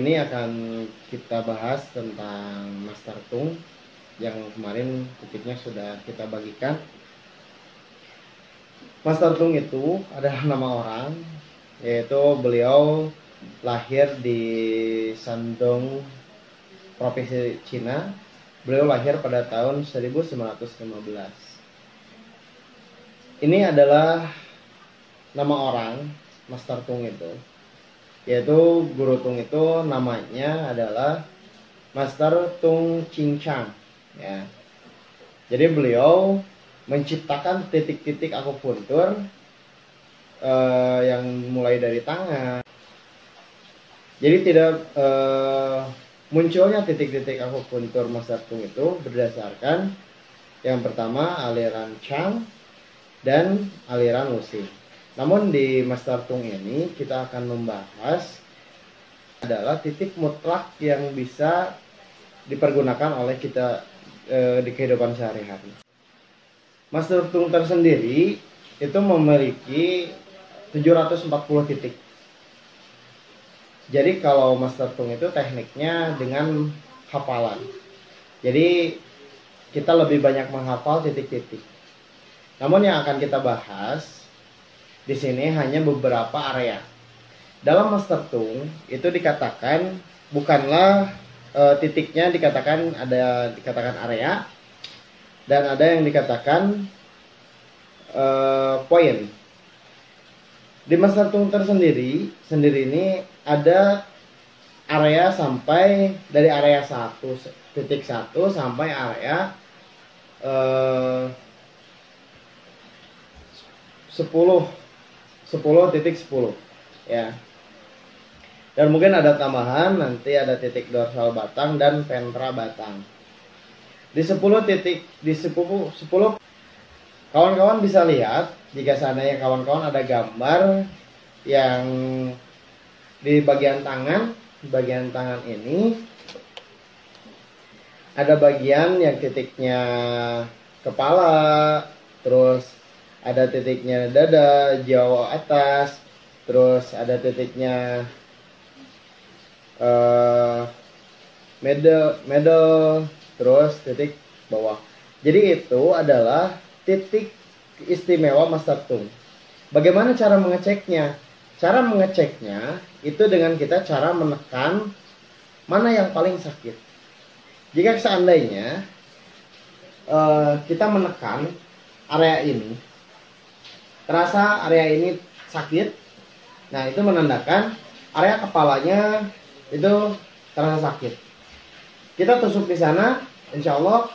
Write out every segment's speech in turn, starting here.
ini akan kita bahas tentang master tung yang kemarin titiknya sudah kita bagikan. Master tung itu adalah nama orang, yaitu beliau lahir di Shandong, provinsi Cina. Beliau lahir pada tahun 1915. Ini adalah nama orang master tung itu, yaitu guru tung itu namanya adalah Master Tung Ching Chang ya. Jadi beliau menciptakan titik-titik akupuntur yang mulai dari tangan. Jadi tidak munculnya titik-titik akupuntur Master Tung itu berdasarkan yang pertama aliran Chang dan aliran Wuxi. Namun di Master Tung ini kita akan membahas adalah titik mutlak yang bisa dipergunakan oleh kita di kehidupan sehari-hari. Master Tung tersendiri itu memiliki 740 titik. Jadi kalau Master Tung itu tekniknya dengan hafalan. Jadi kita lebih banyak menghafal titik-titik. Namun yang akan kita bahas di sini hanya beberapa area. Dalam Master Tung itu dikatakan bukanlah titiknya dikatakan area dan ada yang dikatakan poin. Di Master Tung tersendiri ini ada area sampai dari area 1.1 sampai area 10.10 ya. Dan mungkin ada tambahan nanti ada titik dorsal batang dan ventra batang. Di 10 kawan-kawan bisa lihat jika seandainya kawan-kawan ada gambar yang di bagian tangan ini ada bagian yang titiknya kepala, terus ada titiknya dada, jauh atas, terus ada titiknya middle, terus titik bawah. Jadi itu adalah titik istimewa Master Tung. Bagaimana cara mengeceknya? Cara mengeceknya itu dengan kita cara menekan mana yang paling sakit. Jika seandainya kita menekan area ini, terasa area ini sakit, nah itu menandakan area kepalanya itu terasa sakit. Kita tusuk di sana, insya Allah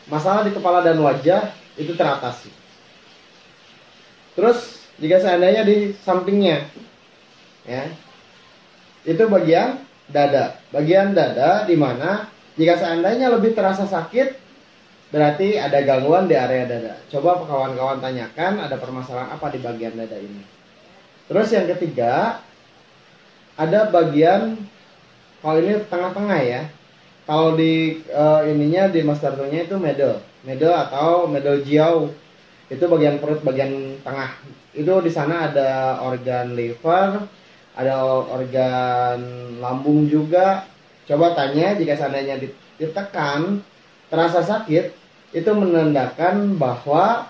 masalah di kepala dan wajah itu teratasi. Terus jika seandainya di sampingnya, ya, itu bagian dada di mana jika seandainya lebih terasa sakit, berarti ada gangguan di area dada. Coba kawan-kawan tanyakan ada permasalahan apa di bagian dada ini. Terus yang ketiga, ada bagian, kalau ini tengah-tengah ya. Kalau di ininya di Master Tung-nya itu middle atau middle jiao. Itu bagian perut bagian tengah. Itu di sana ada organ liver, ada organ lambung juga. Coba tanya jika seandainya ditekan terasa sakit, itu menandakan bahwa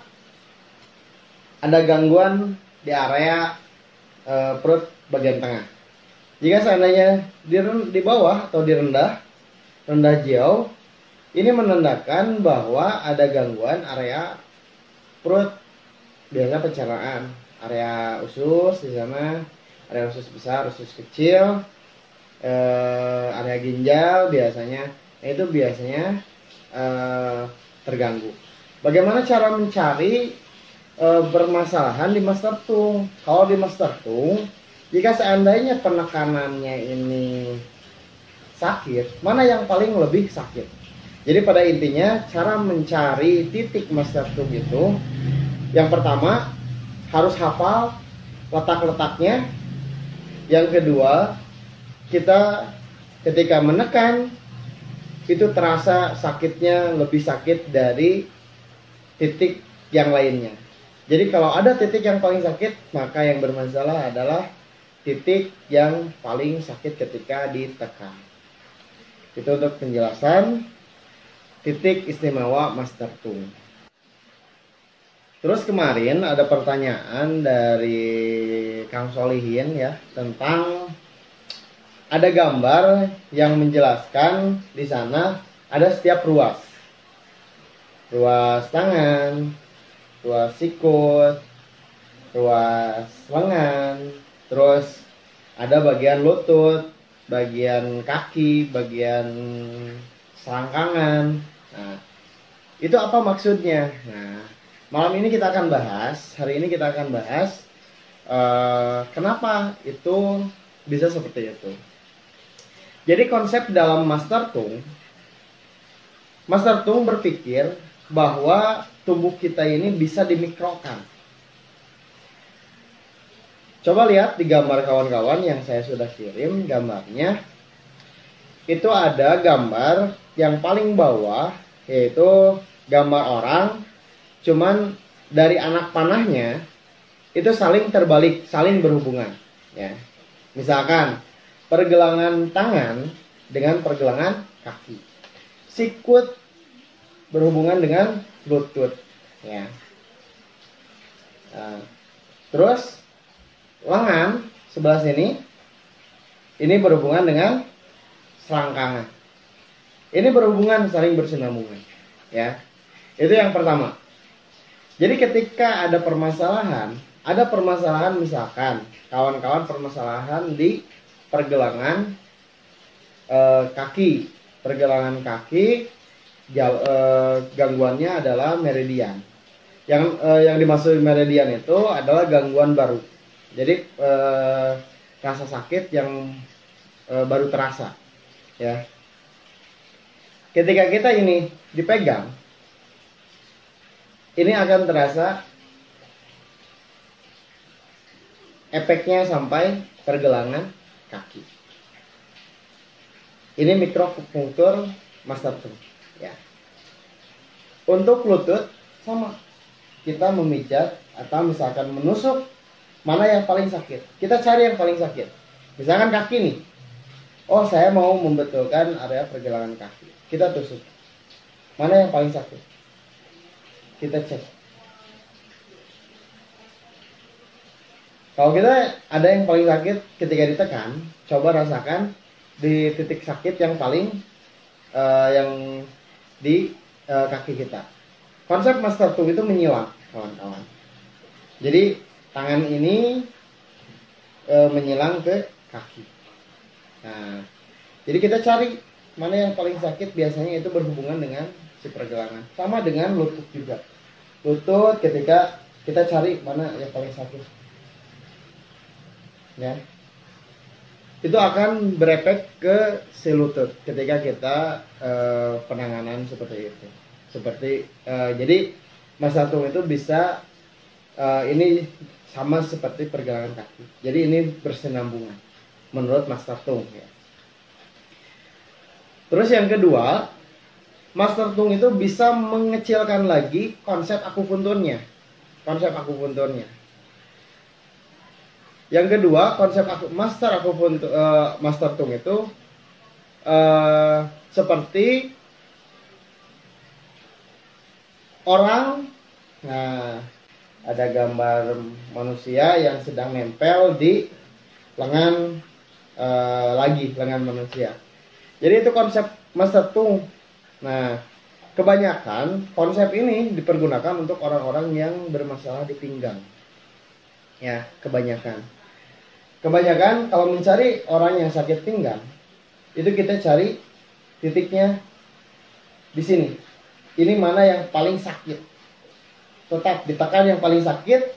ada gangguan di area perut bagian tengah. Jika seandainya di bawah atau di rendah jauh, ini menandakan bahwa ada gangguan area perut, biasanya pencernaan, area usus di sana, area usus besar, usus kecil, area ginjal biasanya, itu biasanya terganggu. Bagaimana cara mencari bermasalahan di Master Tung? Kalau di Master Tung, jika seandainya penekanannya ini sakit, mana yang paling lebih sakit? Jadi pada intinya cara mencari titik Master Tung itu, yang pertama harus hafal letak-letaknya. Yang kedua, kita ketika menekan itu terasa sakitnya lebih sakit dari titik yang lainnya. Jadi kalau ada titik yang paling sakit, maka yang bermasalah adalah titik yang paling sakit ketika ditekan. Itu untuk penjelasan titik istimewa master tung. Terus kemarin ada pertanyaan dari Kang Solihin ya, tentang ada gambar yang menjelaskan di sana ada setiap ruas. Ruas tangan, ruas sikut, ruas lengan, terus ada bagian lutut, bagian kaki, bagian selangkangan. Nah, itu apa maksudnya? Nah, malam ini kita akan bahas, hari ini kita akan bahas kenapa itu bisa seperti itu. Jadi konsep dalam Master Tung berpikir bahwa tubuh kita ini bisa dimikrokan. Coba lihat di gambar kawan-kawan yang saya sudah kirim gambarnya. Itu ada gambar yang paling bawah, yaitu gambar orang, cuman dari anak panahnya itu saling terbalik, saling berhubungan. Ya. Misalkan pergelangan tangan dengan pergelangan kaki, sikut berhubungan dengan lutut, ya. Nah, terus lengan sebelah sini ini berhubungan dengan selangkangan. Ini berhubungan, saling bersinambungan, ya. Itu yang pertama. Jadi ketika ada permasalahan misalkan kawan-kawan permasalahan di pergelangan kaki, gangguannya adalah meridian. Yang dimaksud meridian itu adalah gangguan baru. Jadi rasa sakit yang baru terasa, ya. Ketika kita ini dipegang, ini akan terasa efeknya sampai pergelangan kaki. Ini mikropunktur Master Tung, ya. Untuk lutut sama, kita memijat atau misalkan menusuk, mana yang paling sakit, kita cari yang paling sakit. Misalkan kaki nih, oh saya mau membetulkan area pergelangan kaki, kita tusuk, mana yang paling sakit, kita cek. Kalau kita ada yang paling sakit ketika ditekan, coba rasakan di titik sakit yang paling yang di kaki kita. Konsep Master Tung itu menyilang, kawan-kawan. Jadi tangan ini menyilang ke kaki. Nah, jadi kita cari mana yang paling sakit, biasanya itu berhubungan dengan si pergelangan. Sama dengan lutut juga. Lutut ketika kita cari mana yang paling sakit, ya, itu akan berefek ke si lutut ketika kita penanganan seperti itu. Jadi Master Tung itu bisa ini sama seperti pergelangan kaki. Jadi ini bersinambungan menurut Master Tung, ya. Terus yang kedua, Master Tung itu bisa mengecilkan lagi konsep akupunturnya. Yang kedua, konsep Master Tung itu seperti orang. Nah, ada gambar manusia yang sedang nempel di lengan lengan manusia. Jadi itu konsep Master Tung. Nah, kebanyakan konsep ini dipergunakan untuk orang-orang yang bermasalah di pinggang. Ya, kebanyakan kalau mencari orang yang sakit pinggang, itu kita cari titiknya di sini. Ini mana yang paling sakit, tetap ditekan yang paling sakit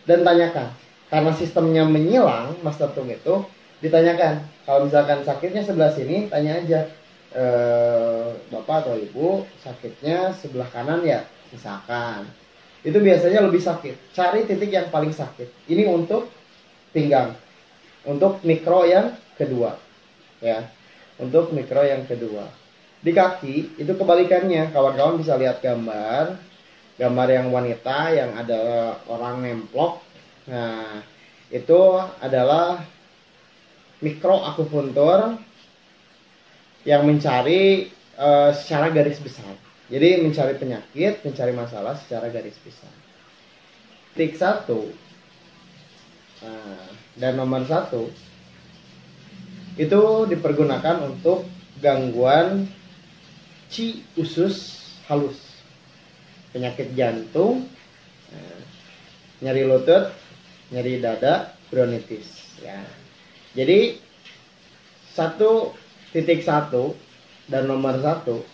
dan tanyakan. Karena sistemnya menyilang, Master Tung itu ditanyakan. Kalau misalkan sakitnya sebelah sini, tanya aja, Bapak atau Ibu sakitnya sebelah kanan ya, misalkan. Itu biasanya lebih sakit. Cari titik yang paling sakit. Ini untuk pinggang. Untuk mikro yang kedua, ya. Untuk mikro yang kedua. Di kaki itu kebalikannya. Kawan-kawan bisa lihat gambar yang wanita yang ada orang nemplok. Nah, itu adalah mikroakupuntur yang mencari secara garis besar. Jadi mencari penyakit, mencari masalah secara garis besar. Titik 1 dan nomor 1 itu dipergunakan untuk gangguan qi usus halus, penyakit jantung, nyeri lutut, nyeri dada, bronkitis. Ya. Jadi 1.1 dan nomor 1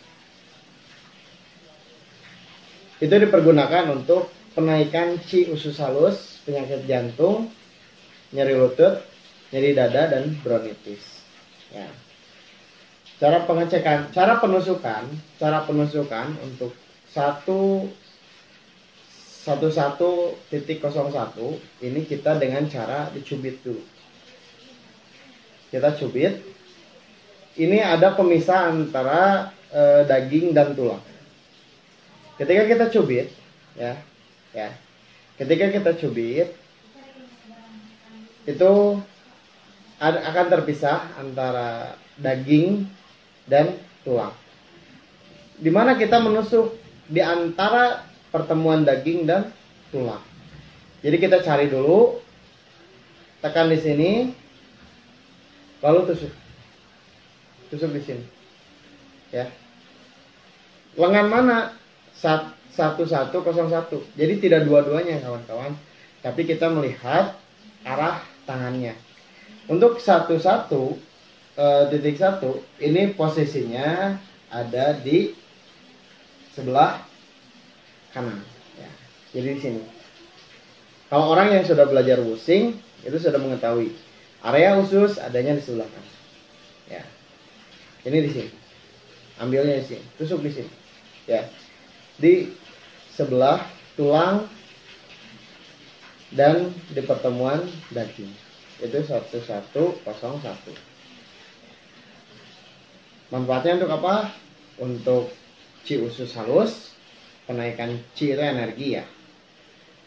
itu dipergunakan untuk penaikan qi usus halus, penyakit jantung, nyeri lutut, nyeri dada, dan bronkitis. Ya. Cara penusukan untuk 11.01 ini kita dengan cara dicubit dulu. Kita cubit. Ini ada pemisah antara daging dan tulang. Ketika kita cubit, ketika kita cubit, itu akan terpisah antara daging dan tulang. Dimana kita menusuk di antara pertemuan daging dan tulang. Jadi kita cari dulu, tekan di sini, lalu tusuk di sini. Ya. Lengan mana? 1101. Jadi tidak dua-duanya kawan-kawan, tapi kita melihat arah tangannya. Untuk 11.1 ini posisinya ada di sebelah kanan. Ya. Jadi di sini. Kalau orang yang sudah belajar wusing itu sudah mengetahui area usus adanya di sebelah kanan. Ya. Ini di sini. Ambilnya di sini. Tusuk di sini. Ya. Di sebelah tulang dan di pertemuan daging. Itu 1101. Manfaatnya untuk apa? Untuk qi usus halus, penaikan qi itu energi ya.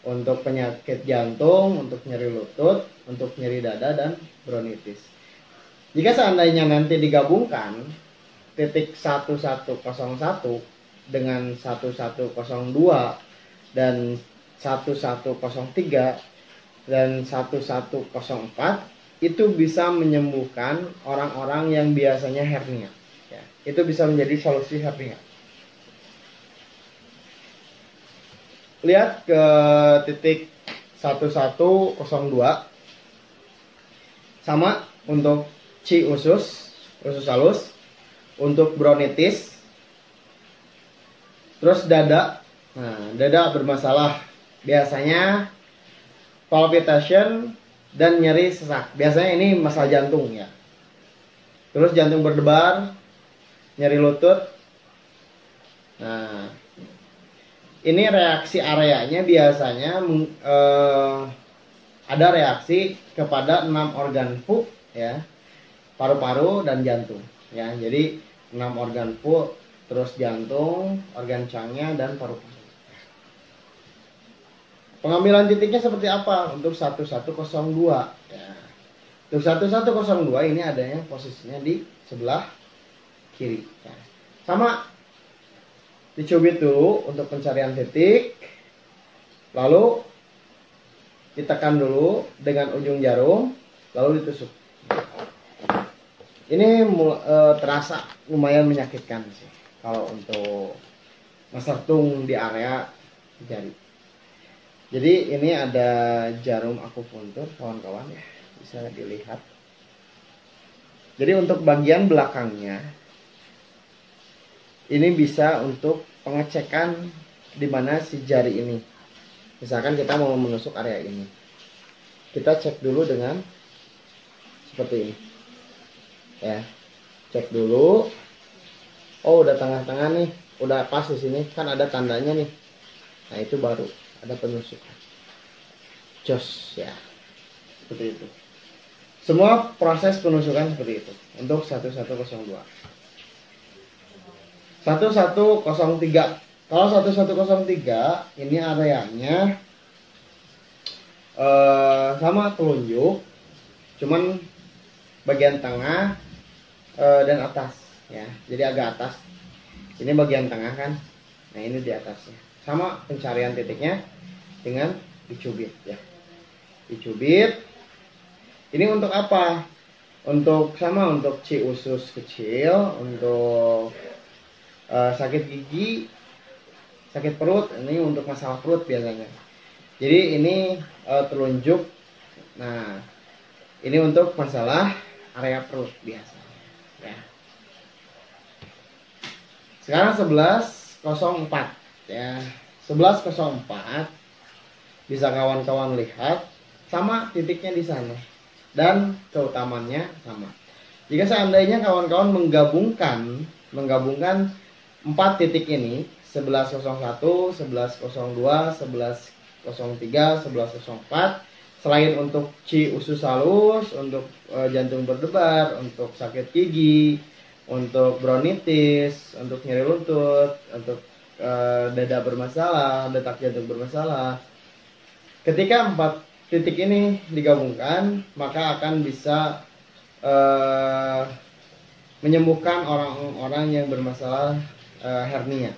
Untuk penyakit jantung, untuk nyeri lutut, untuk nyeri dada dan bronkitis. Jika seandainya nanti digabungkan titik 1101 dengan 1102 dan 1103 dan 1104 itu bisa menyembuhkan orang-orang yang biasanya hernia. Ya, itu bisa menjadi solusi hernia. Lihat ke titik 1102 sama untuk qi usus halus, untuk bronkitis. Terus dada. Nah, dada bermasalah. Biasanya palpitation dan nyeri sesak. Biasanya ini masalah jantung ya. Terus jantung berdebar, nyeri lutut. Nah, ini reaksi areanya biasanya ada reaksi kepada 6 organ fu ya. Paru-paru dan jantung ya. Jadi 6 organ fu, terus jantung, organ cangnya, dan paru-paru. Pengambilan titiknya seperti apa untuk 1102 ya. Untuk 1102 ini adanya posisinya di sebelah kiri ya. Sama dicubit dulu untuk pencarian titik, lalu ditekan dulu dengan ujung jarum, lalu ditusuk. Ini terasa lumayan menyakitkan sih kalau untuk mesertung di area jari. Jadi ini ada jarum akupuntur kawan-kawan ya, bisa dilihat. Jadi untuk bagian belakangnya ini bisa untuk pengecekan di mana si jari ini. Misalkan kita mau menusuk area ini, kita cek dulu dengan seperti ini ya. Cek dulu, oh udah tengah-tengah nih, udah pas di sini kan ada tandanya nih. Nah itu baru ada penusukan. Jos ya, seperti itu. Semua proses penusukan seperti itu untuk 1102. 1103. Kalau 1103 ini areanya sama telunjuk, cuman bagian tengah dan atas ya. Jadi agak atas. Ini bagian tengah kan. Nah, ini di atasnya. Sama pencarian titiknya dengan dicubit ya. Dicubit. Ini untuk apa? Untuk ci usus kecil, untuk sakit gigi, sakit perut, ini untuk masalah perut biasanya. Jadi ini telunjuk. Nah, ini untuk masalah area perut biasanya ya. Sekarang 11.04 ya. 11.04 bisa kawan-kawan lihat sama titiknya di sana dan keutamannya sama. Jika seandainya kawan-kawan menggabungkan 4 titik ini 11.01, 11.02, 11.03, 11.04, selain untuk ci usus halus, untuk jantung berdebar, untuk sakit gigi, untuk bronkitis, untuk nyeri lutut, untuk dada bermasalah, detak jantung bermasalah. Ketika 4 titik ini digabungkan, maka akan bisa menyembuhkan orang-orang yang bermasalah hernia.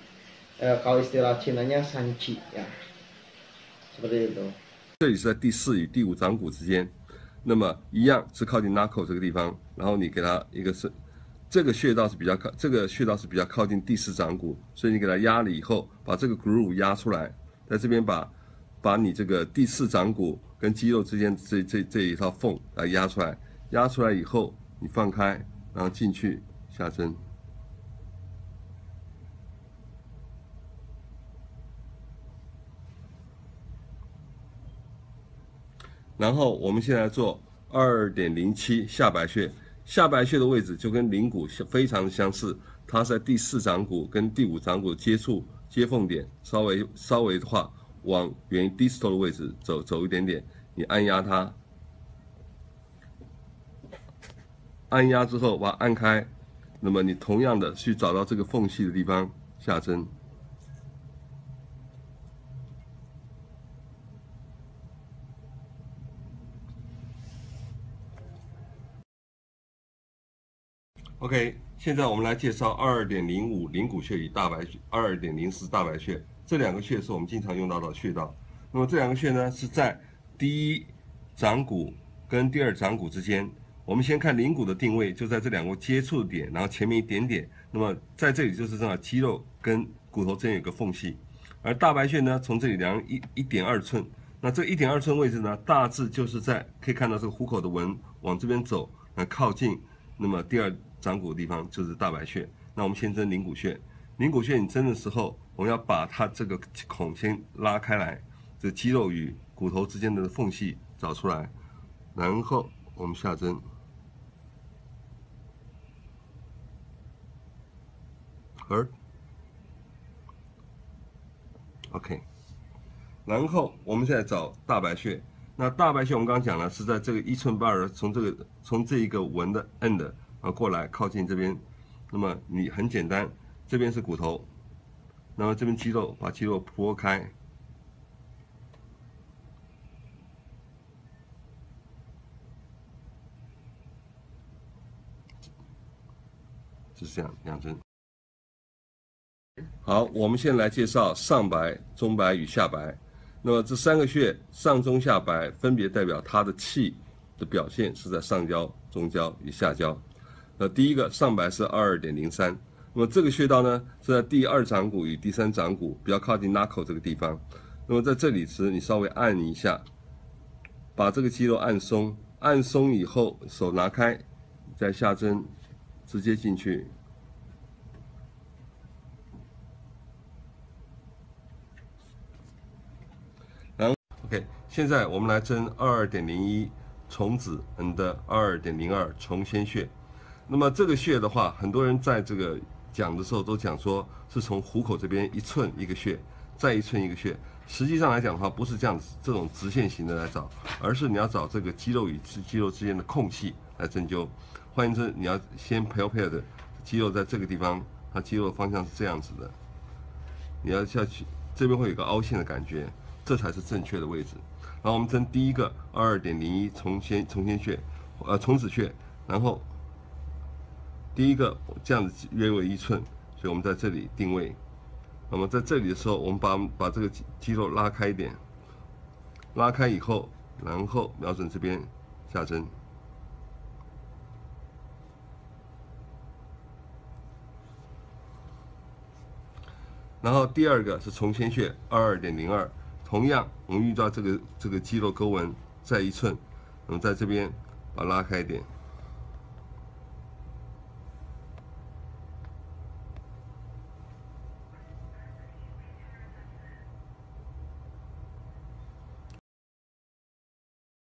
Kalau istilah Cinanya sanci ya. Seperti itu. 这里是在第4与第5掌骨之间，那么一样是靠近 knuckle 这个地方，然后你给它一个是这个穴道是比较靠近第4掌骨，所以你给它压了以后，把这个 groove 压出来，在这边把你这个第4掌骨跟肌肉之间这一条缝来压出来，压出来以后你放开，然后进去下针。然后我们现在做2.07下白穴，下白穴的位置就跟灵骨非常相似，它在第4掌骨跟第5掌骨接缝点，稍微的话往原 distal 的位置走一点点，你按压它，按压之后把它按开，那么你同样的去找到这个缝隙的地方下针。OK， 现在我们来介绍2.05灵骨穴与大白穴，2.04大白穴，这2个穴是我们经常用到的穴道。那么这2个穴呢是在第1掌骨跟第2掌骨之间。我们先看灵骨的定位，就在这2个接触的点，然后前面一点点。那么在这里就是正好肌肉跟骨头之间有个缝隙。而大白穴呢，从这里量1.2寸。那这1.2寸位置呢，大致就是在可以看到这个虎口的纹往这边走，靠近。那么第2掌骨的地方就是大白穴。那我们先针灵骨穴。灵骨穴你针的时候，我们要把它这个孔先拉开来，这肌肉与骨头之间的缝隙找出来，然后我们下针。OK， 然后我们现在找大白穴。那大白穴我们刚刚讲了是在这个1寸半，从这一个纹的 end 过来靠近这边。那么你很简单，这边是骨头，那么这边肌肉把肌肉拨开，就是这样2针。好，我们现在来介绍上白、中白与下白。那么这3个穴上中下白分别代表它的气的表现是在上焦、中焦与下焦。第一个上白是2.03，那么这个穴道呢是在第2掌骨与第3掌骨比较靠近 knuckle 这个地方。那么在这里时你稍微按一下，把这个肌肉按松，按松以后手拿开，再下针直接进去。OK， 现在我们来针2.01虫子的2.02重仙穴。那么这个穴的话，很多人在这个讲的时候都讲说是从虎口这边1寸一个穴，再1寸一个穴。实际上来讲的话，不是这样子，这种直线型的来找，而是你要找这个肌肉与肌肉之间的空隙来针灸。换言之，你要先 pair 的肌肉在这个地方，它肌肉的方向是这样子的，你要下去，这边会有一个凹陷的感觉。这才是正确的位置。然后我们针第一个2.01重仙穴，虫子穴。然后第一个这样子约为1寸，所以我们在这里定位。那么在这里的时候，我们把这个肌肉拉开一点，拉开以后，然后瞄准这边下针。然后第二个是重前穴22.02，同样我们遇到这个肌肉沟纹在1寸，那么在这边把它拉开一点。